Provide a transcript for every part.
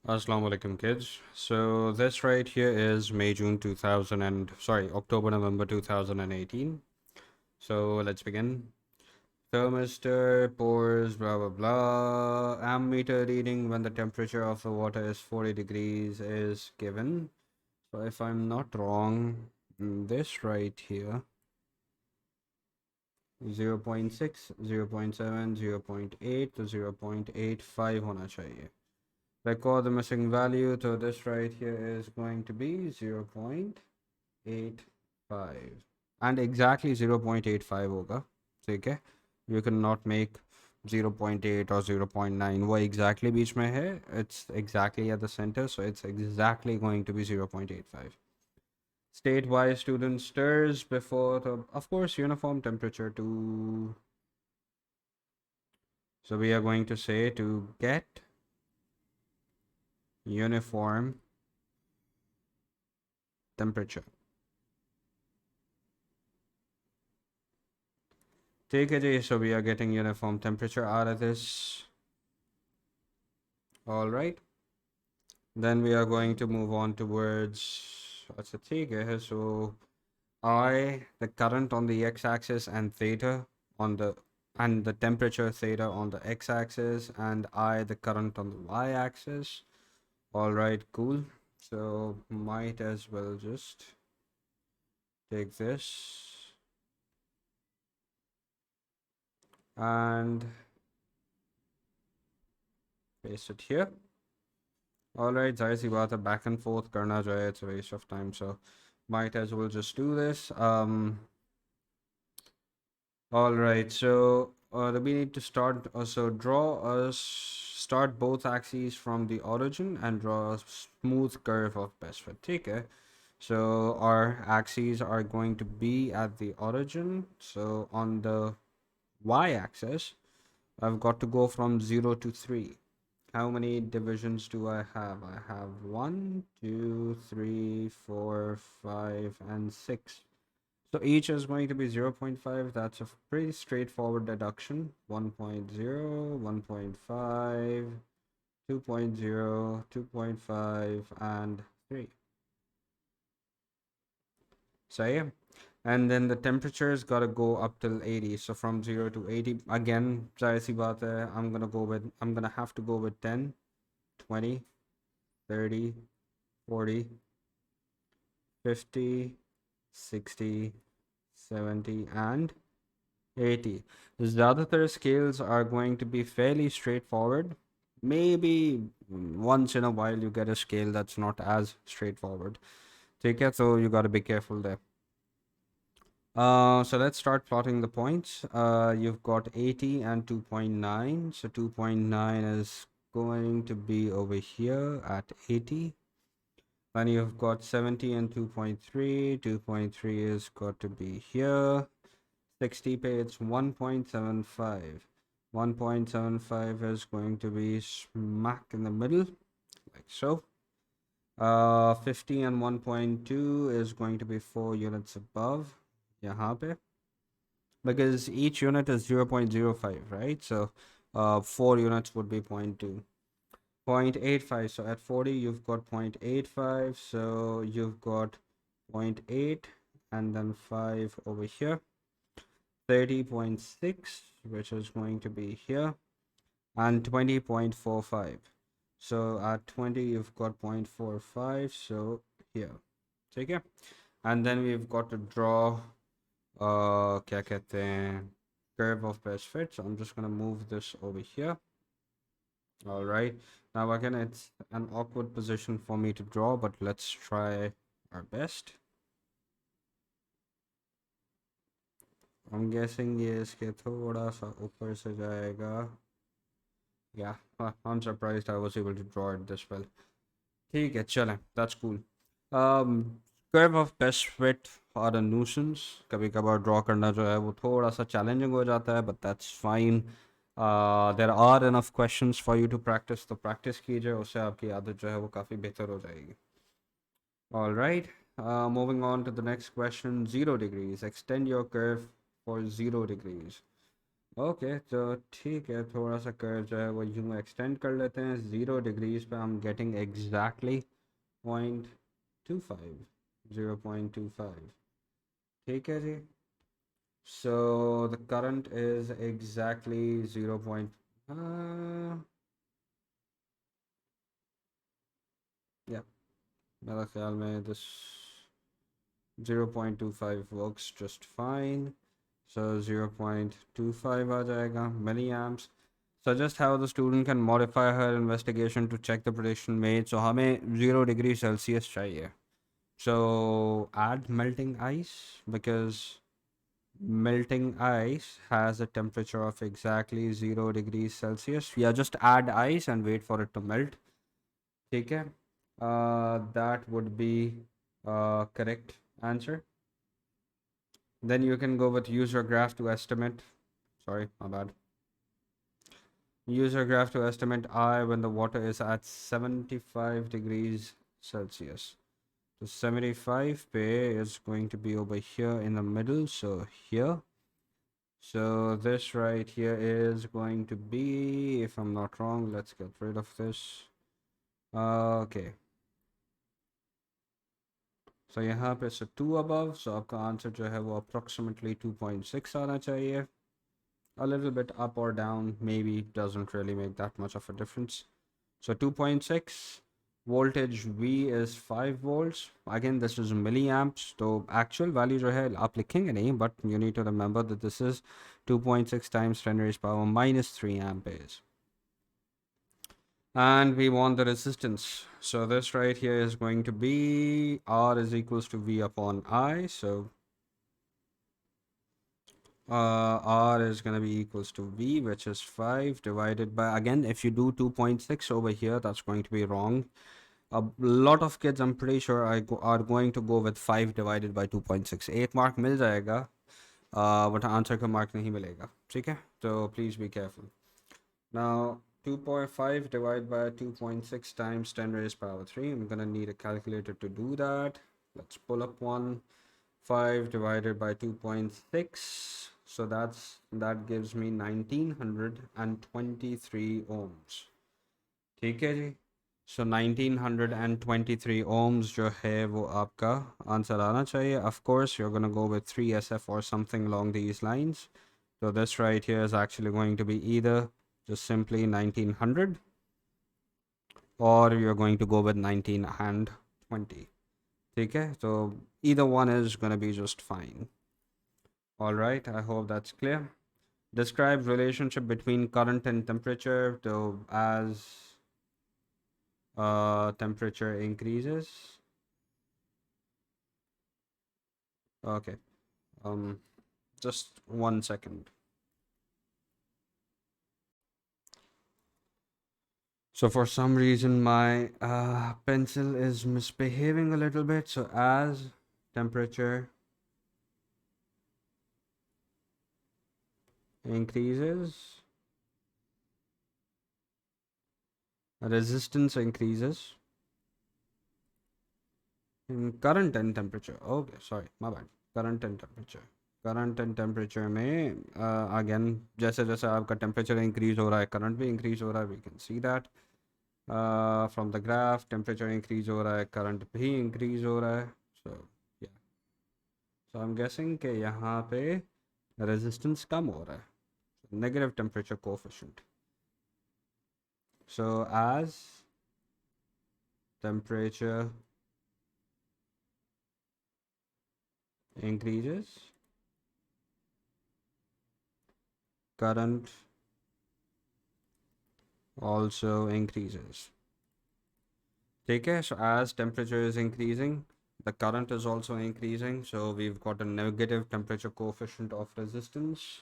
Assalamu alaikum kids. So this right here is May-June 2000 and October-November 2018. So let's begin. Thermistor pours blah blah blah. Ammeter reading when the temperature of the water is 40 degrees is given. So if I'm not wrong, this right here 0.6, 0.7, 0.8 to 0.85 होना चाहिए. Record the missing value. So this right here is going to be 0.85 and exactly 0.85 होगा. ठीक है, you cannot make 0.8 or 0.9. वो exactly बीच में है. It's exactly at the center, so it's exactly going to be 0.85. State why student stirs before the, of course, uniform temperature to. So we are going to say to get uniform temperature. Take it easy, so we are getting uniform temperature out of this. All right. Then we are going to move on towards, what's the take here? So I, the current on the x-axis and theta on the, and the temperature theta on the x-axis, and I, the current on the y-axis. All right, cool. So might as well just take this and paste it here. All right, जाहिर सी बात है, back and forth करना जो है, it's a waste of time, so might as well just do this. All right, so we need to start, so draw us, start both axes from the origin and draw a smooth curve of best fit. ठीक है, so our axes are going to be at the origin. So on the y-axis, I've got to go from 0 to 3. How many divisions do I have? I have 1, 2, 3, 4, 5, and 6. So each is going to be 0.5. That's a pretty straightforward deduction. 1.0, 1.5, 2.0, 2.5, and 3. So yeah. And then the temperature's got to go up till 80. So from 0 to 80, again, I'm going to have to go with 10, 20, 30, 40, 50, 60, 70, and 80. Zyadatar scales are going to be fairly straightforward. Maybe once in a while you get a scale that's not as straightforward. Take care, so you gotta be careful there. So let's start plotting the points. You've got 80 and 2.9. So 2.9 is going to be over here at 80. Then you've got 70 and 2.3. 2.3 is got to be here. 60 pay, it's 1.75. 1.75 is going to be smack in the middle, like so. 50 and 1.2 is going to be 4 units above. Yahan pe. Because each unit is 0.05, right? So 4 units would be 0.2. 0.85. So at 40, you've got 0.85. So you've got 0.8 and then 5 over here. 30.6, which is going to be here. And 20.45. So at 20, you've got 0.45. So here. Take care. And then we've got to draw क्या कहते हैं, curve of best fit. So I'm just gonna move this over here. All right, now again it's an awkward position for me to draw, but let's try our best. I'm guessing ये इसके थोड़ा सा ऊपर से जाएगा. Yeah, I'm surprised I was able to draw it this well. ठीक है, चलें, that's cool. Curve of best fit are a nuisance. कभी कभार draw करना जो है वो थोड़ा सा challenging हो जाता है, but that's fine. There are enough questions for you to practice, तो practice कीजिए, उससे आपकी आदत जो है वो काफ़ी बेहतर हो जाएगी. All right, moving on to the next question. 0 degrees. Extend your curve for 0 degrees. Okay, तो ठीक है, थोड़ा सा कर जो है वो यूँ एक्सटेंड कर लेते हैं 0 डिग्रीज पे। I'm getting exactly 0.25, 0.25। ठीक है जी। So the current is exactly 0. Yeah, मेरा ख्याल में this 0.25 works just fine. So 0.25 आ जाएगा milliamps. Suggest how the student can modify her investigation to check the prediction made. So हमें 0 degree Celsius चाहिए. So add melting ice, because melting ice has a temperature of exactly 0 degrees Celsius. Yeah, just add ice and wait for it to melt. ठीक है? That would be correct answer. Then you can go with user graph to estimate. Sorry, my bad. User graph to estimate I when the water is at 75 degrees Celsius. So 75 pay is going to be over here in the middle. So here. So this right here is going to be, if I'm not wrong, let's get rid of this. Okay. So यहाँ पे से 2 above, so आपका answer जो है वो approximately 2.6 आना चाहिए. A little bit up or down maybe doesn't really make that much of a difference. So 2.6, voltage V is 5 volts. Again, this is milliamps. So actual value जो है आप लिखेंगे नहीं, but you need to remember that this is 2.6 times 10 raised power minus 3 amperes. And we want the resistance. So this right here is going to be R is equals to V upon I. So R is going to be equals to V, which is 5 divided by, again, if you do 2.6 over here, that's going to be wrong. A lot of kids, I'm pretty sure, are going to go with 5 divided by 2.6. एक mark मिल जाएगा, but answer का mark नहीं मिलेगा. ठीक है? So please be careful. Now 2.5 divided by 2.6 times 10 raised power 3. I'm gonna need a calculator to do that. Let's pull up one. 5 divided by 2.6. So that gives me 1923 ohms. ठीक है जी. So 1923 ohms जो है वो आपका answer आना चाहिए. Of course, you're gonna go with 3SF or something along these lines. So this right here is actually going to be either just simply 1900, or you're going to go with 19 and 20. Okay, so either one is going to be just fine. All right, I hope that's clear. Describe relationship between current and temperature. So as temperature increases. Okay, just 1 second. So for some reason my pencil is misbehaving a little bit. So as temperature increases, resistance increases in current and temperature. Okay, sorry, my bad. Current and temperature. Current and temperature में again जैसे जैसे आपका temperature increase हो रहा है, current भी increase हो रहा है. We can see that from the graph. Temperature increase हो रहा है, करंट भी इंक्रीज हो रहा है. सो या, सो आई एम गेसिंग कि यहाँ पे रेजिस्टेंस कम हो रहा है. Negative temperature coefficient. So as temperature increases, current also increases. Okay, so as temperature is increasing, the current is also increasing. So we've got a negative temperature coefficient of resistance.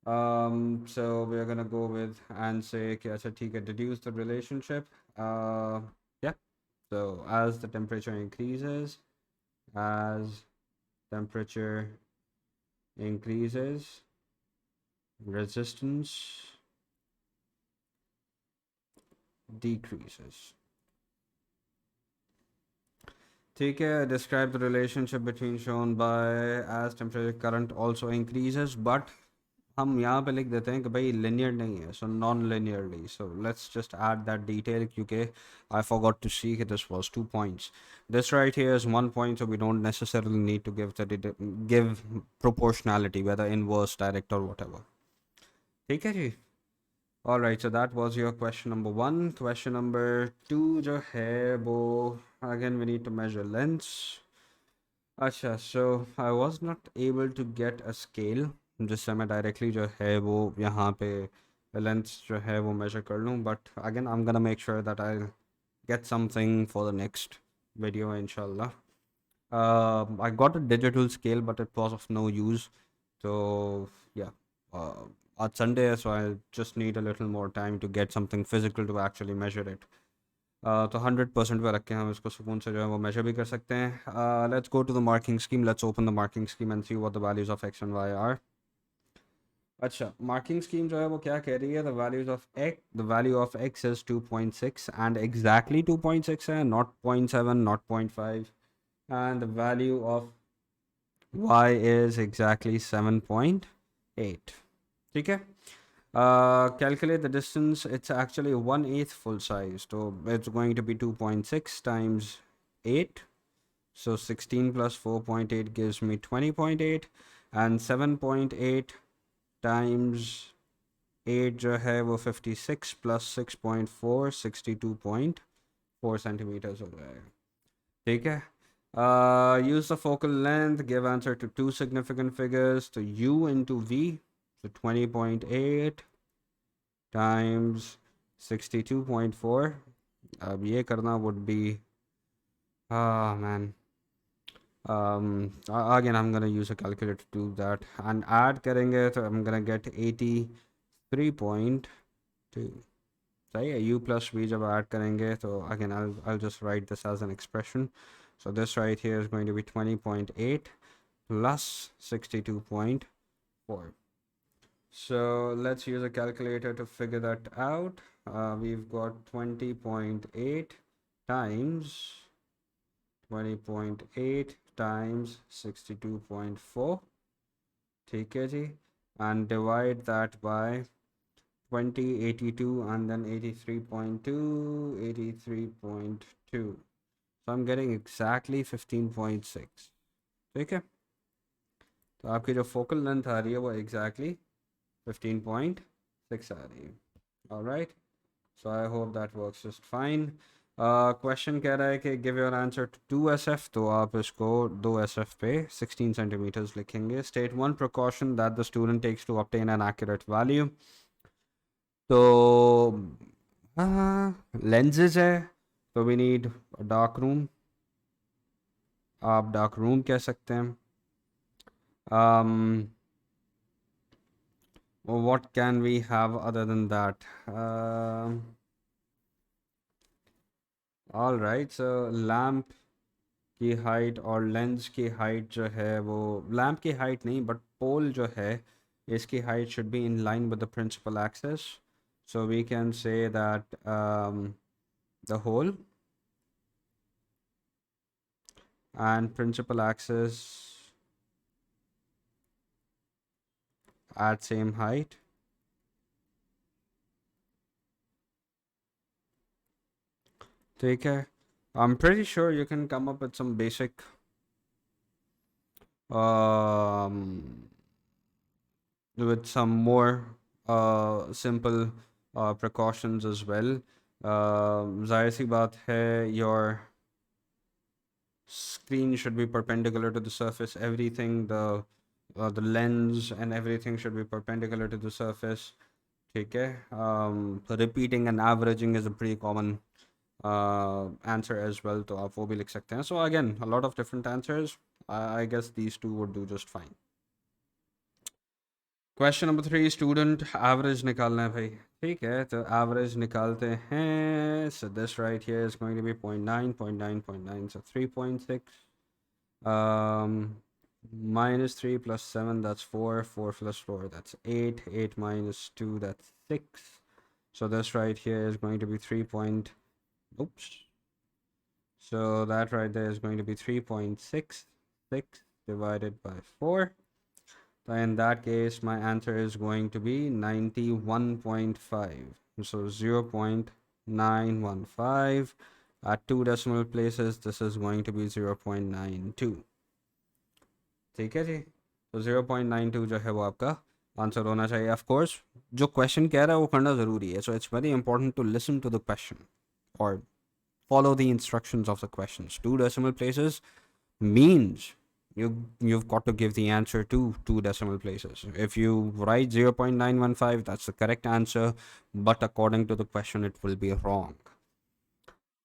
So we're gonna go with and say, okay, acha, theek hai, deduce the relationship. Yeah. So as the temperature increases, as temperature increases, resistance decreases. ठीक है, describe the relationship between shown by as temperature current also increases, but हम यहाँ पे लिख देते हैं कि भाई linear नहीं है, so non-linearly. So let's just add that detail क्योंकि I forgot to see that this was 2 points. This right here is 1 point, so we don't necessarily need to give give proportionality, whether inverse, direct or whatever. ठीक है जी. All right, so that was your question number one. Question number two जो है वो again we need to measure lengths. अच्छा, so I was not able to get a scale जिससे मैं directly जो है वो यहाँ पे lengths जो है वो measure कर लूँ, but again I'm gonna make sure that I'll get something for the next video inshallah. I got a digital scale but it was of no use, so yeah, uh, it's Sunday, so I just need a little more time to get something physical to actually measure it. तो 100% पे रख के हम इसको सुकून से जो है वो मेजर भी कर सकते हैं. Let's go to the marking scheme. Let's open the marking scheme and see what the values of x and y are. अच्छा, मार्किंग स्कीम जो है वो क्या कह रही है? The value of x is 2.6 and exactly 2.6 है, not 0.7, not 0.5. And the value of y is exactly 7.8. ठीक है. Calculate the distance. It's actually 1/8 full size. So it's going to be 2.6 times 8. So 16 plus 4.8 gives me 20.8. And 7.8 times 8 जो है वो 56 plus 6.4 62.4 centimeters हो जाएगा. ठीक है. Use the focal length. Give answer to two significant figures. So U into V. So 20.8 times 62.4. अब ये करना would be, man. Again I'm gonna use a calculator to do that and add करेंगे तो I'm gonna get 83.2. सही है. U plus V जब add करेंगे तो again I'll just write this as an expression. So this right here is going to be 20.8 plus 62.4. So let's use a calculator to figure that out. We've got 20.8 times 20.8 times 62.4. ठीक है जी. And divide that by 20, 82 and then 83.2, 83.2. So I'm getting exactly 15.6. ठीक है. तो आपकी जो focal length आ रही है वो exactly 15.6 आ रही है. All right. So I hope that works just fine. Question कह रहा है कि give your answer to 2SF, तो आप इसको 2SF पे 16 centimeters लिखेंगे. State one precaution that the student takes to obtain an accurate value. तो lenses है, तो we need a dark room. आप dark room कह सकते हैं. What can we have other than that? All right, so lamp की height और lens की हाइट जो है वो, लैम्प की हाइट नहीं बट पोल जो है इसकी height should be in line with the principal axis. So we can say that the hole and principal axis at same height. ठीक है. I'm pretty sure you can come up with some basic with some more simple precautions as well. जाहिर सी बात है, your screen should be perpendicular to the surface. Everything, the lens and everything should be perpendicular to the surface. ठीक है. So repeating and averaging is a pretty common answer as well, तो आप वो भी लिख सकते हैं. So again, a lot of different answers. I guess these two would do just fine. Question number 3, student average निकालना है भाई. ठीक है, तो average निकालते हैं. So this right here is going to be 0.9, 0.9, 0.9, so 3.6. Minus 3 plus 7, that's 4. 4 plus 4, that's 8. 8 minus 2, that's 6. So this right here is going to be 3 point, oops. So that right there is going to be 3.66 divided by 4. So in that case, my answer is going to be 91.5. So 0.915. At two decimal places, this is going to be 0.92. ठीक है जी, तो 0.92 जो है वो आपका answer होना चाहिए. Of course जो क्वेश्चन कह रहा है वो करना ज़रूरी है. So it's very important to listen to the question और follow the instructions of the questions. Two decimal places means you've got to give the answer to two decimal places. If you write 0.915, that's the correct answer, but according to the question, it will be wrong.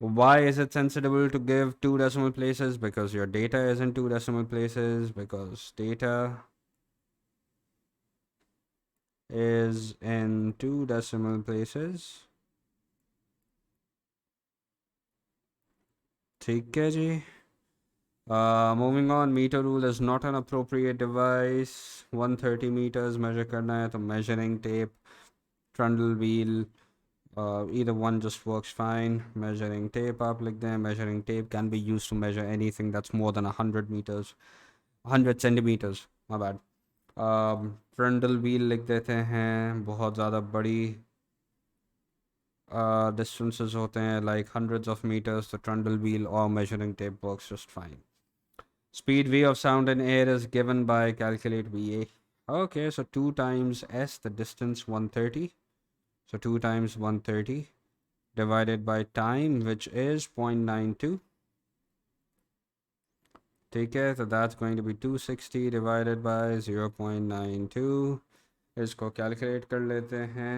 Why is it sensible to give two decimal places? Because your data is in two decimal places, because data is in two decimal places. ठीक है जी. Moving on, meter rule is not an appropriate device. 130 meters measure करना है तो measuring tape, trundle wheel, either one just works fine. Measuring tape आप लिख दें. Measuring tape can be used to measure anything that's more than 100 meters, 100 centimeters. My bad. Trundle wheel लिख देते हैं. बहुत ज़्यादा बड़ी distances होते हैं, like hundreds of meters. The trundle wheel or measuring tape works just fine. Speed v of sound in air is given by calculate VA. Okay, so 2 times s, the distance 130. So 2 times 130 divided by time, which is 0.92. Take it, so that's going to be 260 divided by 0.92. इसको calculate कर लेते हैं.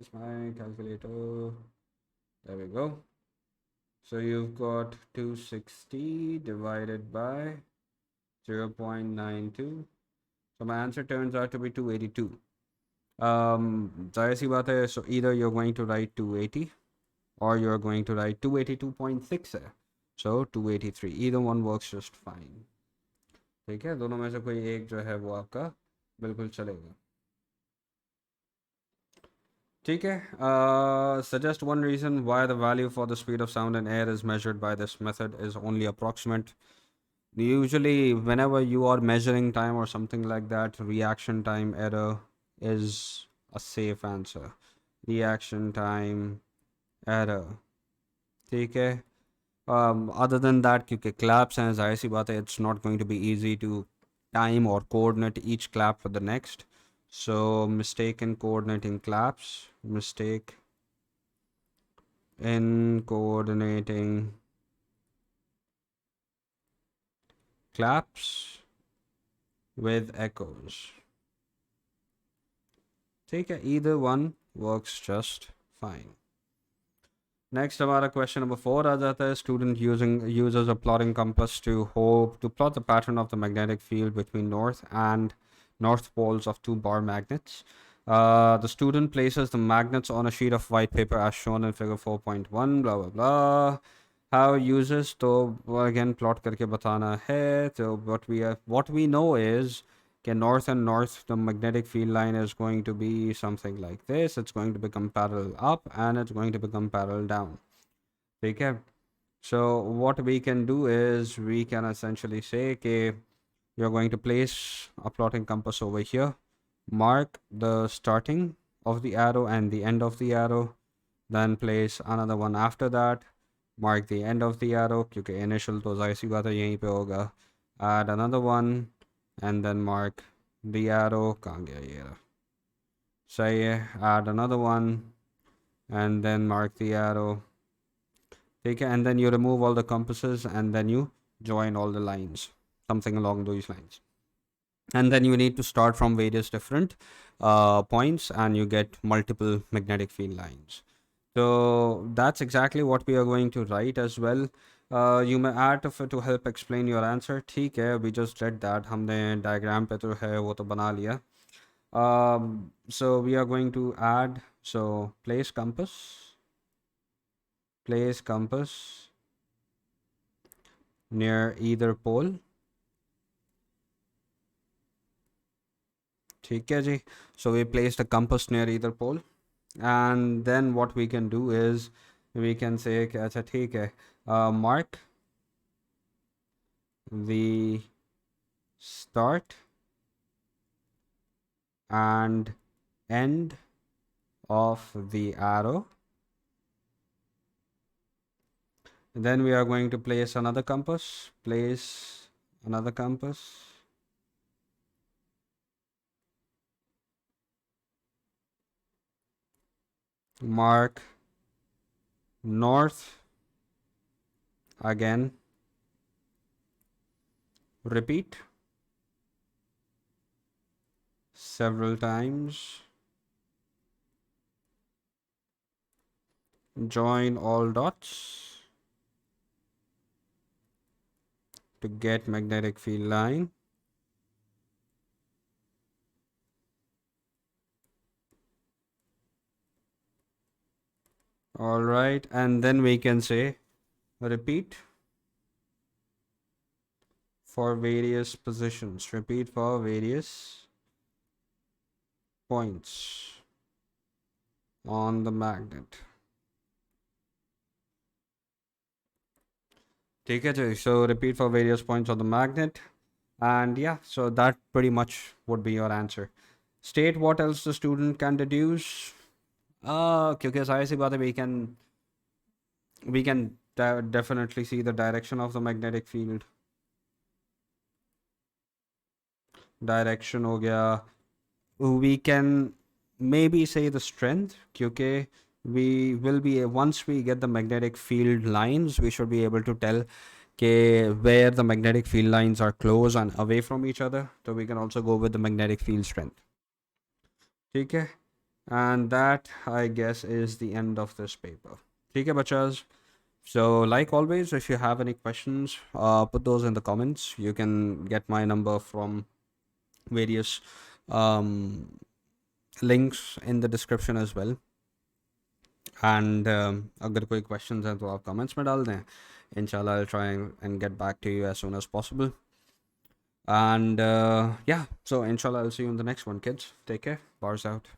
Is my calculator? There we go. So you've got 260 divided by 0.92. So my answer turns out to be 282. जाहिर सी बात है, so either you're going to write 280 or you're going to write 282.6 है. So 283. Either one works just fine. ठीक है, दोनों में से कोई एक जो है वो आपका बिल्कुल चलेगा. ठीक है. Suggest one reason why the value for the speed of sound in air is measured by this method is only approximate. Usually, whenever you are measuring time or something like that, reaction time error is a safe answer. Reaction time error. ठीक है. Other than that, क्योंकि claps हैं, जाहिर सी बात है, it's not going to be easy to time or coordinate each clap with the next. So mistake in coordinating claps, mistake in coordinating claps with echoes. ठीक है, either one works just fine. Next हमारा question number 4 आ जाता है. Student uses a plotting compass to plot the pattern of the magnetic field between north and north poles of two bar magnets. The student places the magnets on a sheet of white paper as shown in figure 4.1. Blah blah blah. How uses, तो again plot करके बताना है. So what we know is okay, north and north, the magnetic field line is going to be something like this. It's going to become parallel up and it's going to become parallel down. Okay. So what we can do is we can essentially say, okay, you're going to place a plotting compass over here, mark the starting of the arrow and the end of the arrow, then place another one after that, mark the end of the arrow, क्योंकि initial तो जाहिर सी बात है यहीं पे होगा, add another one, and then mark the arrow. कहाँ गया ये रहा. सही है. Add another one and then mark the arrow. ठीक है. And then you remove all the compasses and then you join all the lines, something along those lines. And then you need to start from various different points and you get multiple magnetic field lines. So that's exactly what we are going to write as well. You may add to help explain your answer. ठीक है, we just read that. हमने diagram पे तो है वो तो बना लिया. So we are going to add, so place compass near either pole. ठीक है जी. So we place the compass near either pole. And then what we can do is we can say कि अच्छा ठीक है, mark the start and end of the arrow. Then we are going to place another compass. Place another compass. Mark north. Again. Repeat several times. Join all dots to get magnetic field line. All right, and then we can say repeat for various positions. Repeat for various points on the magnet. Take it. So repeat for various points on the magnet. And yeah, so that pretty much would be your answer. State what else the student can deduce. क्योंकि सारी सी बात है, we can definitely see the direction of the magnetic field. Direction हो गया. We can maybe say the strength, क्योंकि we will be, once we get the magnetic field lines, we should be able to tell where the magnetic field lines are close and away from each other. So we can also go with the magnetic field strength. Okay, and that I guess is the end of this paper. Okay, bachas. So like always, if you have any questions, put those in the comments. You can get my number from various links in the description as well. And अगर कोई questions हैं तो आप comments में डाल दें. Inshallah, I'll try and get back to you as soon as possible. And yeah, so inshallah, I'll see you in the next one, kids. Take care. Bars out.